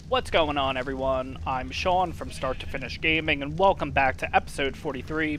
What's going on, everyone? I'm Sean from Start to Finish Gaming, and welcome back to episode 43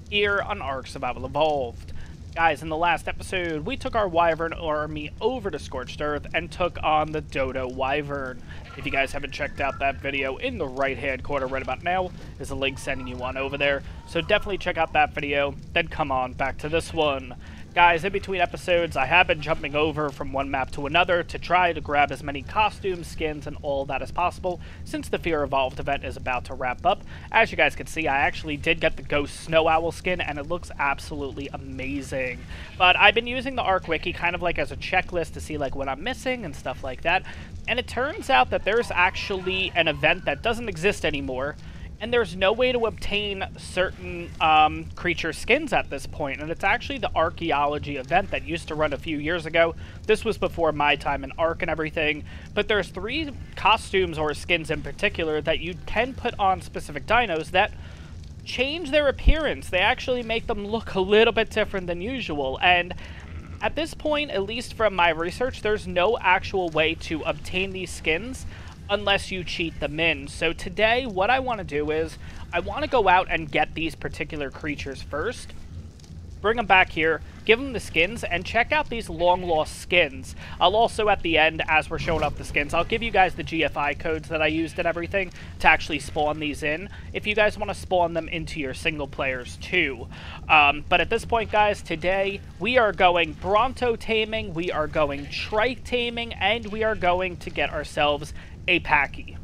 here on ARK Survival Evolved. Guys, in the last episode, we took our Wyvern army over to Scorched Earth and took on the Dodo Wyvern. If you guys haven't checked out that video, in the right-hand corner right about now is a link sending you on over there. So definitely check out that video, then come on back to this one. Guys, in between episodes, I have been jumping over from one map to another to try to grab as many costumes, skins, and all that as possible, since the Fear Evolved event is about to wrap up. As you guys can see, I actually did get the Ghost Snow Owl skin, and it looks absolutely amazing. But I've been using the ARK Wiki kind of like as a checklist to see like what I'm missing and stuff like that, and it turns out that there's actually an event that doesn't exist anymore, and there's no way to obtain certain creature skins at this point, and it's actually the archaeology event that used to run a few years ago. This was before my time in ARK and everything, but there's 3 costumes or skins in particular that you can put on specific dinos that change their appearance. They actually make them look a little bit different than usual, and at this point, at least from my research, there's no actual way to obtain these skins unless you cheat them in. So today, what I want to do is, I want to go out and get these particular creatures first, bring them back here, give them the skins, and check out these long-lost skins. I'll also, at the end, as we're showing off the skins, I'll give you guys the GFI codes that I used and everything to actually spawn these in, if you guys want to spawn them into your single players too. But at this point, guys, today, we are going Bronto Taming, we are going Trike Taming, and we are going to get ourselves a Packy.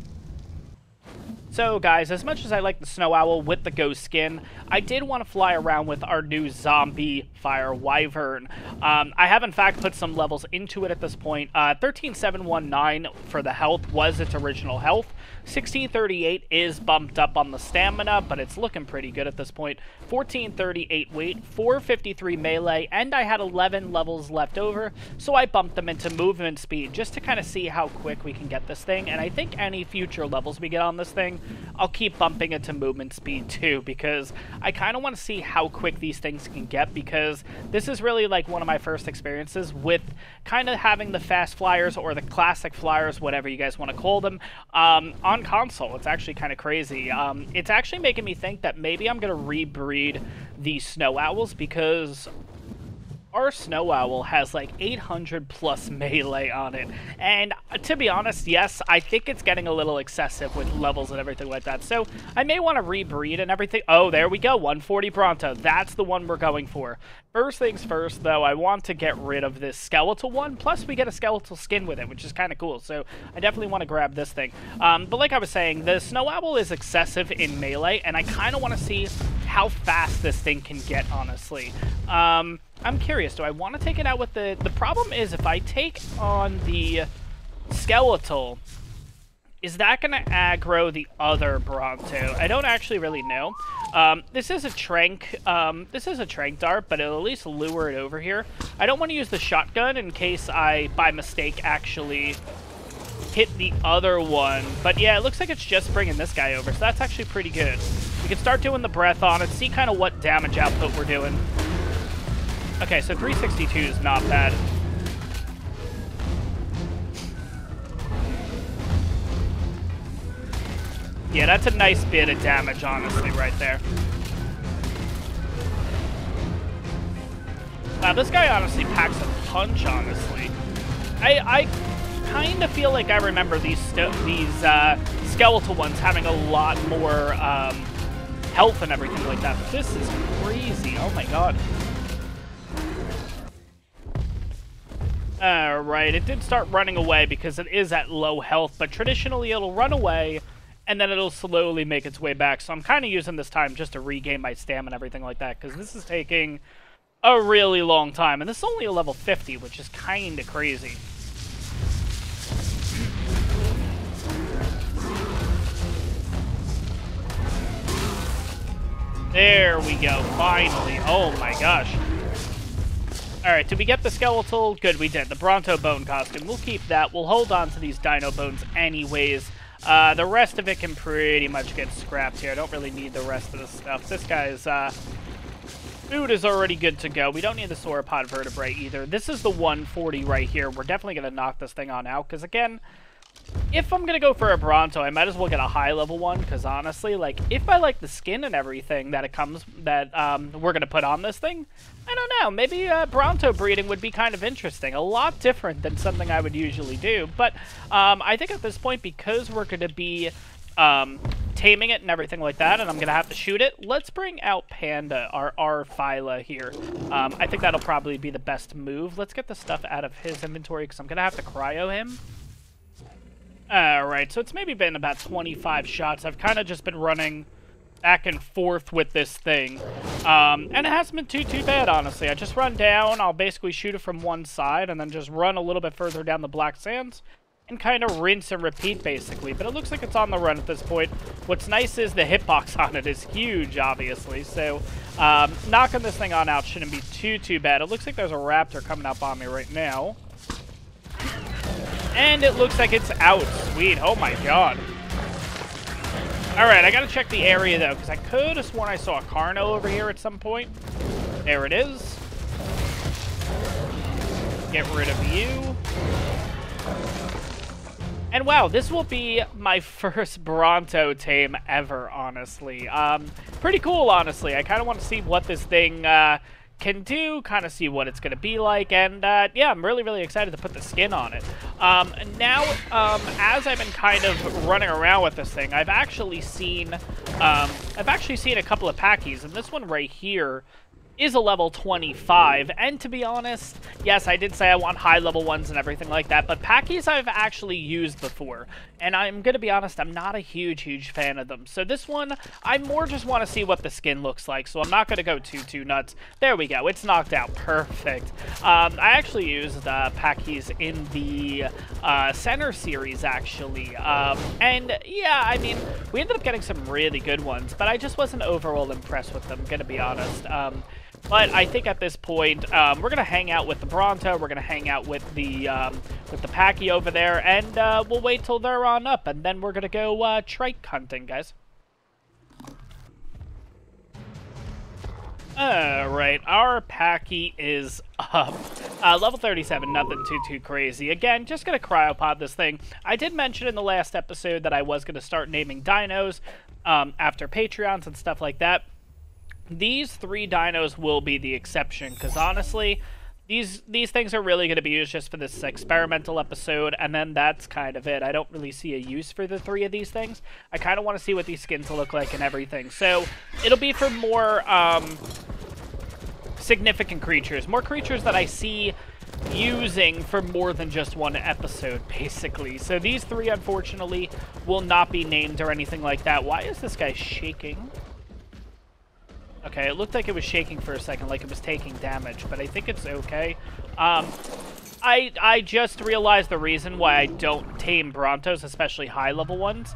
So guys, as much as I like the Snow Owl with the Ghost skin, I did want to fly around with our new Zombie Fire Wyvern. I have in fact put some levels into it at this point. 13719 for the health was its original health. 1638 is bumped up on the stamina, but it's looking pretty good at this point. 1438 weight, 453 melee, and I had 11 levels left over, so I bumped them into movement speed just to kind of see how quick we can get this thing, and I think any future levels we get on this thing, I'll keep bumping it to movement speed too, because I kind of want to see how quick these things can get, because this is really like one of my first experiences with kind of having the fast flyers or the classic flyers, whatever you guys want to call them, on console. It's actually kind of crazy. It's actually making me think that maybe I'm going to rebreed these Snow Owls, because our Snow Owl has like 800 plus melee on it, and to be honest, yes, I think it's getting a little excessive with levels and everything like that, so I may want to rebreed and everything. Oh, there we go, 140 Bronto. That's the one we're going for. First things first, though, I want to get rid of this skeletal one, plus we get a skeletal skin with it, which is kind of cool, so I definitely want to grab this thing. But like I was saying, the Snow Owl is excessive in melee, and I kind of want to see how fast this thing can get, honestly. I'm curious, do I want to take it out with the problem is, if I take on the skeletal, is that going to aggro the other Bronto? I don't actually really know. This is a trank dart, but it'll at least lure it over here. I don't want to use the shotgun in case I, by mistake, actually hit the other one. But yeah, it looks like it's just bringing this guy over, so that's actually pretty good. We can start doing the breath on it, see kind of what damage output we're doing. Okay, so 362 is not bad. Yeah, that's a nice bit of damage, honestly, right there. Wow, this guy honestly packs a punch, honestly. I kind of feel like I remember these skeletal ones having a lot more health and everything like that, but this is crazy. Oh my god. Alright, it did start running away because it is at low health, but traditionally it'll run away and then it'll slowly make its way back. So I'm kind of using this time just to regain my stamina and everything like that, because this is taking a really long time. And this is only a level 50, which is kind of crazy. There we go, finally. Oh my gosh. Alright, did we get the skeletal? Good, we did. The Bronto bone costume. We'll keep that. We'll hold on to these dino bones anyways. The rest of it can pretty much get scrapped here. I don't really need the rest of the stuff. This guy's food is already good to go. We don't need the sauropod vertebrae either. This is the 140 right here. We're definitely going to knock this thing on out because, again, if I'm gonna go for a Bronto, I might as well get a high-level one, because honestly, like, if I like the skin and everything that we're gonna put on this thing, I don't know, maybe Bronto breeding would be kind of interesting. A lot different than something I would usually do, but I think at this point, because we're gonna be taming it and everything like that, and I'm gonna have to shoot it, let's bring out Panda, our Phyla here. I think that'll probably be the best move. Let's get the stuff out of his inventory, because I'm gonna have to cryo him. Alright, so it's maybe been about 25 shots. I've kind of just been running back and forth with this thing. And it hasn't been too bad, honestly. I just run down, I'll basically shoot it from one side, and then just run a little bit further down the Black Sands, and kind of rinse and repeat, basically. But it looks like it's on the run at this point. What's nice is the hitbox on it is huge, obviously. So, knocking this thing on out shouldn't be too bad. It looks like there's a raptor coming up on me right now. And it looks like it's out. Sweet. Oh my god. Alright, I gotta check the area though, because I could have sworn I saw a Carno over here at some point. There it is. Get rid of you. And wow, this will be my first Bronto Tame ever, honestly. Pretty cool, honestly. I kind of want to see what this thing can do, kind of see what it's going to be like, and yeah, I'm really excited to put the skin on it. Now, as I've been kind of running around with this thing, I've actually seen a couple of packies, and this one right here is a level 25, and to be honest, yes, I did say I want high-level ones and everything like that, but packies I've actually used before, and I'm gonna be honest, I'm not a huge fan of them. So this one, I more just want to see what the skin looks like, so I'm not gonna go too nuts. There we go, it's knocked out, perfect. I actually used packies in the center series, actually, and yeah, I mean, we ended up getting some really good ones, but I just wasn't overall impressed with them, gonna be honest. But I think at this point, we're going to hang out with the Bronto, we're going to hang out with the Packy over there, and we'll wait till they're on up, and then we're going to go trike hunting, guys. Alright, our Packy is up. Level 37, nothing too crazy. Again, just going to cryopod this thing. I did mention in the last episode that I was going to start naming dinos after Patreons and stuff like that. These 3 dinos will be the exception, because honestly, these things are really going to be used just for this experimental episode, and then that's kind of it. I don't really see a use for the 3 of these things. I kind of want to see what these skins will look like and everything. So, it'll be for more significant creatures. More creatures that I see using for more than just one episode, basically. So these 3, unfortunately, will not be named or anything like that. Why is this guy shaking? Okay, it looked like it was shaking for a second, like it was taking damage, but I think it's okay. I just realized the reason why I don't tame Brontos, especially high-level ones.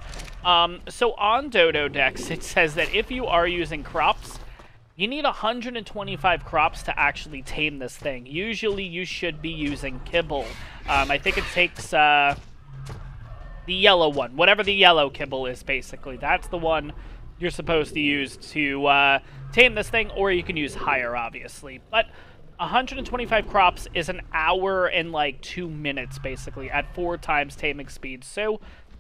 So on Dodo Dex, it says that if you are using crops, you need 125 crops to actually tame this thing. Usually, you should be using kibble. I think it takes the yellow one, whatever the yellow kibble is, basically. That's the one you're supposed to use to tame this thing, or you can use higher, obviously. But 125 crops is an hour and like 2 minutes, basically, at 4 times taming speed. So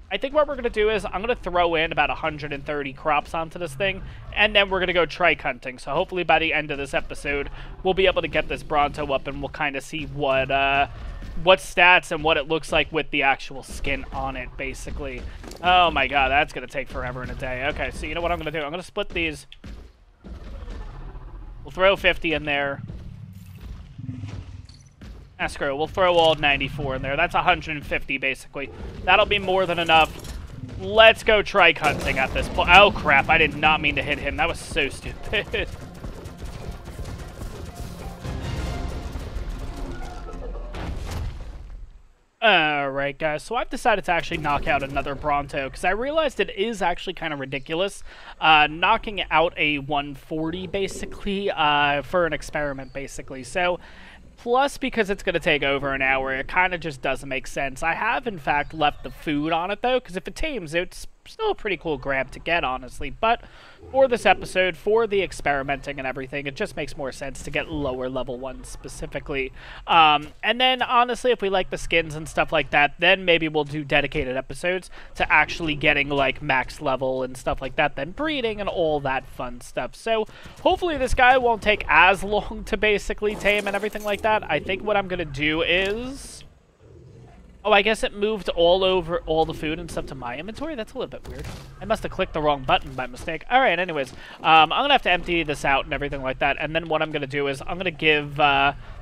I think what we're going to do is I'm going to throw in about 130 crops onto this thing, and then we're going to go trike hunting. So hopefully by the end of this episode, we'll be able to get this Bronto up, and we'll kind of see what stats and what it looks like with the actual skin on it, basically. Oh my god, that's going to take forever and a day. Okay, so you know what I'm going to do? I'm going to split these. We'll throw 50 in there. Ah, screw it. We'll throw all 94 in there. That's 150, basically. That'll be more than enough. Let's go trike hunting at this point. Oh, crap. I did not mean to hit him. That was so stupid. Alright, guys, so I've decided to actually knock out another Bronto, because I realized it is actually kind of ridiculous knocking out a 140, basically, for an experiment, basically. So, plus, because it's going to take over an hour, it kind of just doesn't make sense. I have, in fact, left the food on it, though, because if it tames, it's still a pretty cool grab to get, honestly. But for this episode, for the experimenting and everything, it just makes more sense to get lower level ones specifically. And then, honestly, if we like the skins and stuff like that, then maybe we'll do dedicated episodes to actually getting, like, max level and stuff like that, then breeding and all that fun stuff. So, hopefully this guy won't take as long to basically tame and everything like that. I think what I'm going to do is... Oh, I guess it moved all over all the food and stuff to my inventory? That's a little bit weird. I must have clicked the wrong button by mistake. Alright, anyways. I'm going to have to empty this out and everything like that. And then what I'm going to do is I'm going to give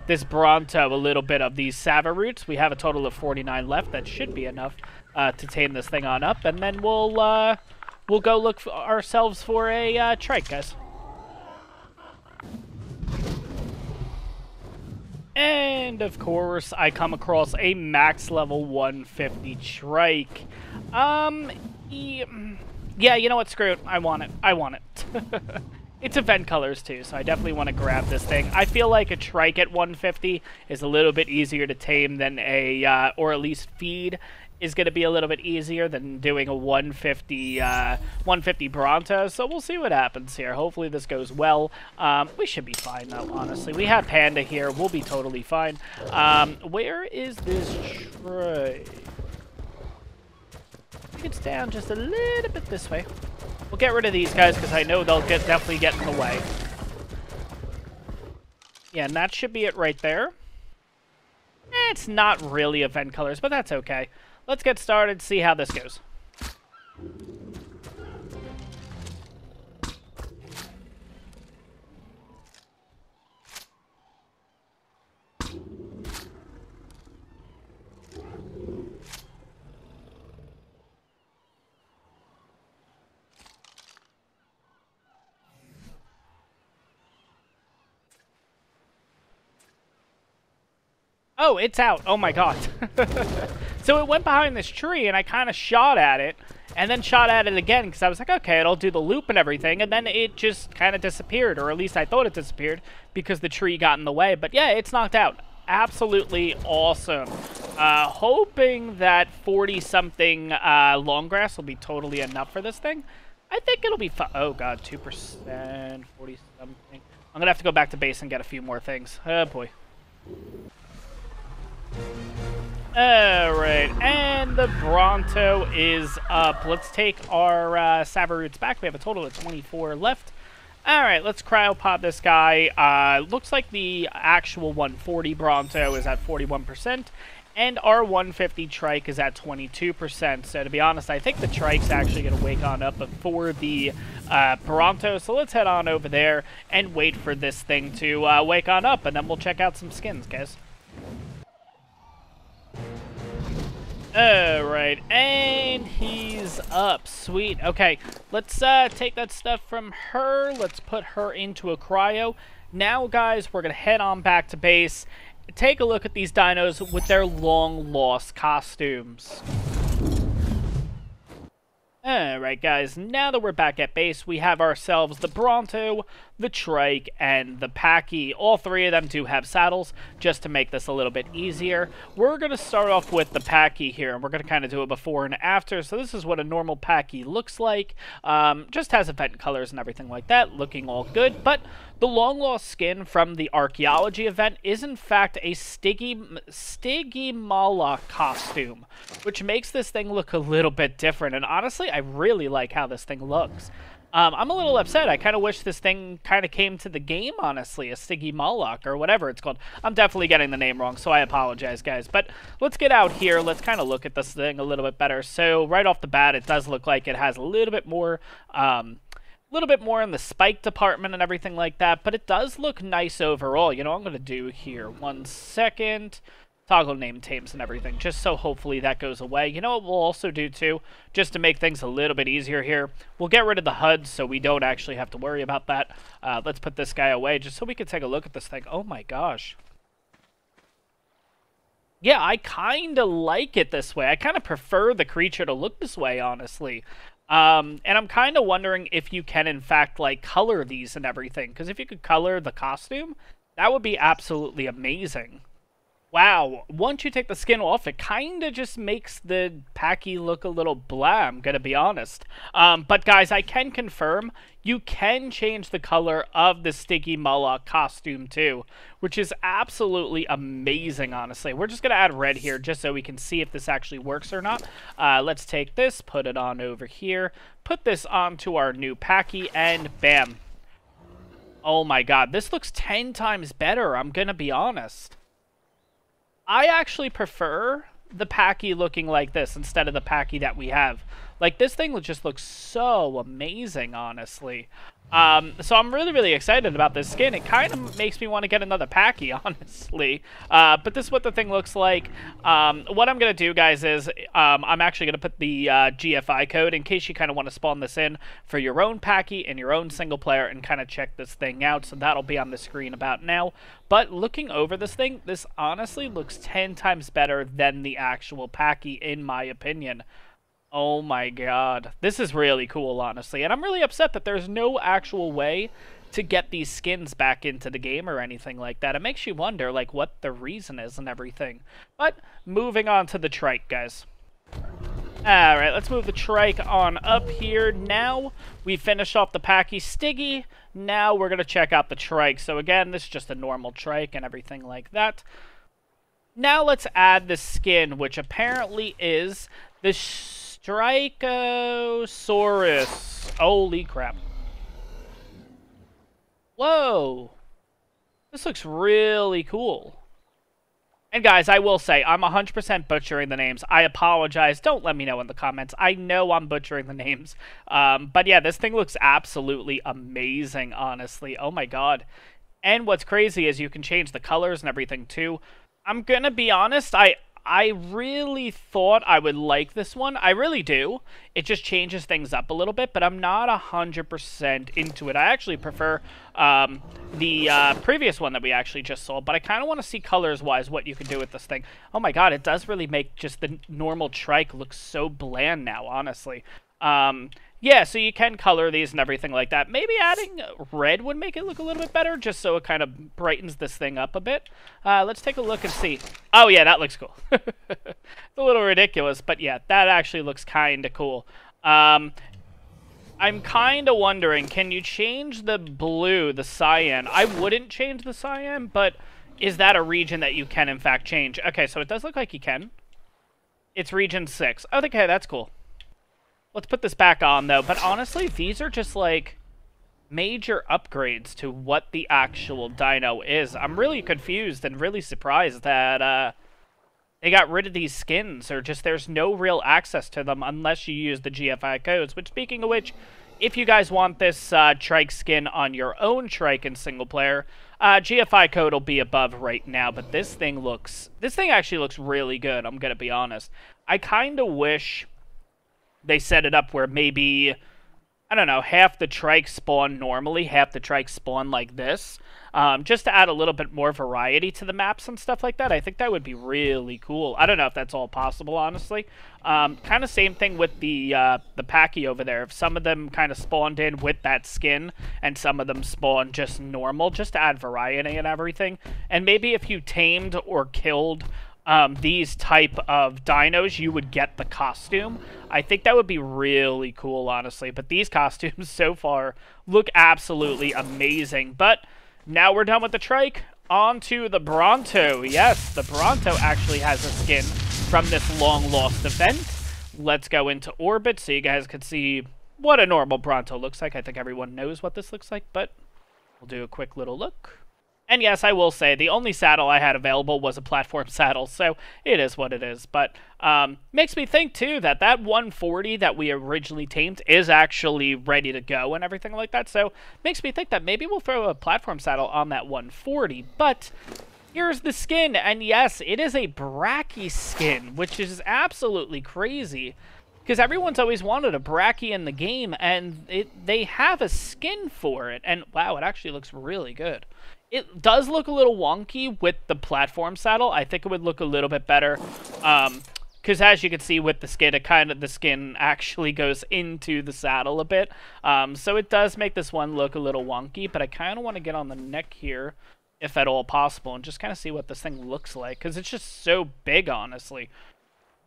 this Bronto a little bit of these Sava roots. We have a total of 49 left. That should be enough to tame this thing on up. And then we'll go look for ourselves for a Trike, guys. And, of course, I come across a max level 150 Trike. Yeah, you know what? Screw it. I want it. I want it. It's event colors, too, so I definitely want to grab this thing. I feel like a Trike at 150 is a little bit easier to tame than a, or at least feed, is going to be a little bit easier than doing a 150 Bronto, so we'll see what happens here. Hopefully this goes well. We should be fine, though, honestly. We have Panda here. We'll be totally fine. Where is this Trike? I think it's down just a little bit this way. We'll get rid of these guys, because I know they'll definitely get in the way. Yeah, and that should be it right there. It's not really event colors, but that's okay. Let's get started, see how this goes. Oh, it's out. Oh my god. So it went behind this tree, and I kind of shot at it, and then shot at it again, because I was like, okay, it'll do the loop and everything, and then it just kind of disappeared, or at least I thought it disappeared, because the tree got in the way. But yeah, it's knocked out. Absolutely awesome. Hoping that 40-something long grass will be totally enough for this thing. I think it'll be fun. Oh god, 2%, 40-something. I'm going to have to go back to base and get a few more things. Oh boy. Alright, and the Bronto is up. Let's take our Sava roots back. We have a total of 24 left. Alright, let's cryopod this guy. Looks like the actual 140 Bronto is at 41%, and our 150 Trike is at 22%. So to be honest, I think the Trike's actually going to wake on up before the Bronto. So let's head on over there and wait for this thing to wake on up, and then we'll check out some skins, guys. Alright, and he's up. Sweet. Okay, let's take that stuff from her. Let's put her into a cryo. Now, guys, we're going to head on back to base. Take a look at these dinos with their long-lost costumes. Alright, guys, now that we're back at base, we have ourselves the Bronto, the Trike, and the Packy. All three of them do have saddles, just to make this a little bit easier. We're going to start off with the Packy here, and we're going to kind of do a before and after. So this is what a normal Packy looks like. Just has event colors and everything like that, looking all good. But the long-lost skin from the archaeology event is, in fact, a Stygimala costume, which makes this thing look a little bit different. And honestly, I really like how this thing looks. I'm a little upset. I kind of wish this thing kind of came to the game, honestly, a Stygimala or whatever it's called. I'm definitely getting the name wrong, so I apologize, guys. But let's get out here. Let's kind of look at this thing a little bit better. So right off the bat, it does look like it has a little bit more in the spike department and everything like that, but it does look nice overall. You know what I'm going to do here? 1 second. Toggle name tames and everything, just so hopefully that goes away. You know what we'll also do, too? Just to make things a little bit easier here, we'll get rid of the HUD so we don't actually have to worry about that. Let's put this guy away just so we can take a look at this thing. Oh, my gosh. Yeah, I kind of like it this way. I kind of prefer the creature to look this way, honestly. And I'm kind of wondering if you can, in fact, like, color these and everything. Because if you could color the costume, that would be absolutely amazing. Wow, once you take the skin off, it kind of just makes the Packy look a little blah, I'm gonna be honest. But guys, I can confirm, you can change the color of the Sticky Mullock costume too, which is absolutely amazing, honestly. We're just gonna add red here just so we can see if this actually works or not. Let's take this, put it on over here, put this onto our new Packy, and bam. Oh my god, this looks 10 times better, I'm gonna be honest. I actually prefer the Packy looking like this instead of the Packy that we have. Like, this thing just looks so amazing, honestly. So I'm really, really excited about this skin. It kind of makes me want to get another Packy, honestly. But this is what the thing looks like. What I'm going to do, guys, is I'm actually going to put the GFI code in case you kind of want to spawn this in for your own Packy and your own single player and kind of check this thing out. So that'll be on the screen about now. But looking over this thing, this honestly looks 10 times better than the actual Packy, in my opinion. Oh my god. This is really cool, honestly. And I'm really upset that there's no actual way to get these skins back into the game or anything like that. It makes you wonder, like, what the reason is and everything. But moving on to the Trike, guys. Alright, let's move the Trike on up here. Now, we finished off the Packy Stiggy. Now we're going to check out the Trike. So again, this is just a normal Trike and everything like that. Now let's add the skin, which apparently is the Strikosaurus. Holy crap. Whoa. This looks really cool. And guys, I will say, I'm 100% butchering the names. I apologize. Don't let me know in the comments. I know I'm butchering the names. But yeah, this thing looks absolutely amazing, honestly. Oh my god. And what's crazy is you can change the colors and everything too. I'm gonna be honest, I really thought I would like this one. I really do. It just changes things up a little bit, but I'm not 100% into it. I actually prefer the previous one that we actually just saw, but I kind of want to see colors-wise what you can do with this thing. Oh my god, it does really make just the normal Trike look so bland now, honestly. Yeah, so you can color these and everything like that. Maybe adding red would make it look a little bit better, just so it kind of brightens this thing up a bit. Let's take a look and see. Oh, yeah, that looks cool. It's a little ridiculous, but yeah, that actually looks kind of cool. I'm kind of wondering, can you change the blue, the cyan? I wouldn't change the cyan, but is that a region that you can, in fact, change? Okay, so it does look like you can. It's region 6. Oh, okay, that's cool. Let's put this back on, though. But honestly, these are just, like, major upgrades to what the actual dino is. I'm really confused and really surprised that they got rid of these skins, or just there's no real access to them unless you use the GFI codes. Which, speaking of which, if you guys want this Trike skin on your own Trike in single player, GFI code will be above right now. But this thing actually looks really good, I'm gonna be honest. I kind of wish they set it up where maybe, I don't know, half the Trike spawn normally, half the Trike spawn like this, just to add a little bit more variety to the maps and stuff like that. I think that would be really cool. I don't know if that's all possible, honestly. Kind of same thing with the Packy over there. If some of them kind of spawned in with that skin, and some of them spawned just normal, just to add variety and everything. And maybe if you tamed or killed these type of dinos, you would get the costume. I think that would be really cool, honestly. But these costumes so far look absolutely amazing. But now we're done with the Trike. On to the Bronto. Yes, the Bronto actually has a skin from this long-lost event. Let's go into orbit so you guys can see what a normal Bronto looks like. I think everyone knows what this looks like, but we'll do a quick little look. And yes, I will say, the only saddle I had available was a platform saddle, so it is what it is. But makes me think, too, that 140 that we originally tamed is actually ready to go and everything like that. So makes me think that maybe we'll throw a platform saddle on that 140. But here's the skin, and yes, it is a Bracky skin, which is absolutely crazy. Because everyone's always wanted a Bracky in the game, and they have a skin for it. And wow, it actually looks really good. It does look a little wonky with the platform saddle. I think it would look a little bit better. Because as you can see with the skin, the skin actually goes into the saddle a bit. So it does make this one look a little wonky, but I kind of want to get on the neck here if at all possible, and just kind of see what this thing looks like, because it's just so big, honestly.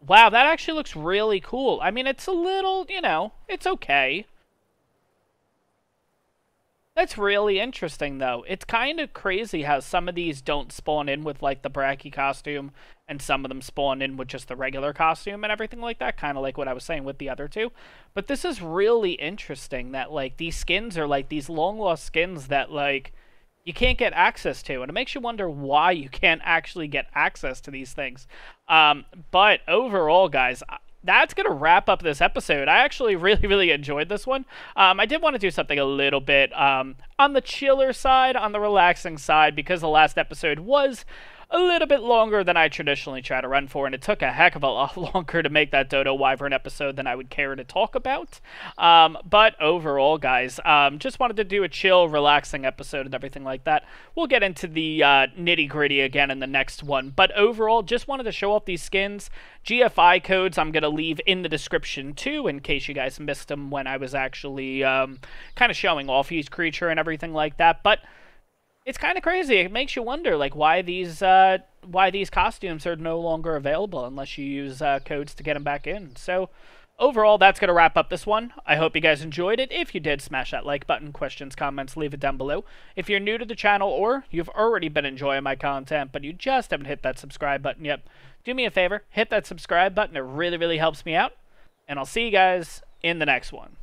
Wow, that actually looks really cool. I mean, it's a little, you know, it's okay. That's really interesting, though. It's kind of crazy how some of these don't spawn in with, like, the Bracky costume, and some of them spawn in with just the regular costume and everything like that, kind of like what I was saying with the other two. But this is really interesting that, like, these skins are, like, these long-lost skins that, like, you can't get access to, and it makes you wonder why you can't actually get access to these things. But overall, guys, that's going to wrap up this episode. I actually really enjoyed this one. I did want to do something a little bit on the chiller side, on the relaxing side, because the last episode was a little bit longer than I traditionally try to run for, and it took a heck of a lot longer to make that Dodo Wyvern episode than I would care to talk about. But overall, guys, just wanted to do a chill, relaxing episode and everything like that. We'll get into the nitty-gritty again in the next one, but overall, just wanted to show off these skins. GFI codes I'm going to leave in the description, too, in case you guys missed them when I was actually kind of showing off each creature and everything like that, but it's kind of crazy. It makes you wonder, like, why these costumes are no longer available unless you use codes to get them back in. So, overall, that's going to wrap up this one. I hope you guys enjoyed it. If you did, smash that like button. Questions, comments, leave it down below. If you're new to the channel or you've already been enjoying my content, but you just haven't hit that subscribe button yet, do me a favor, hit that subscribe button. It really helps me out. And I'll see you guys in the next one.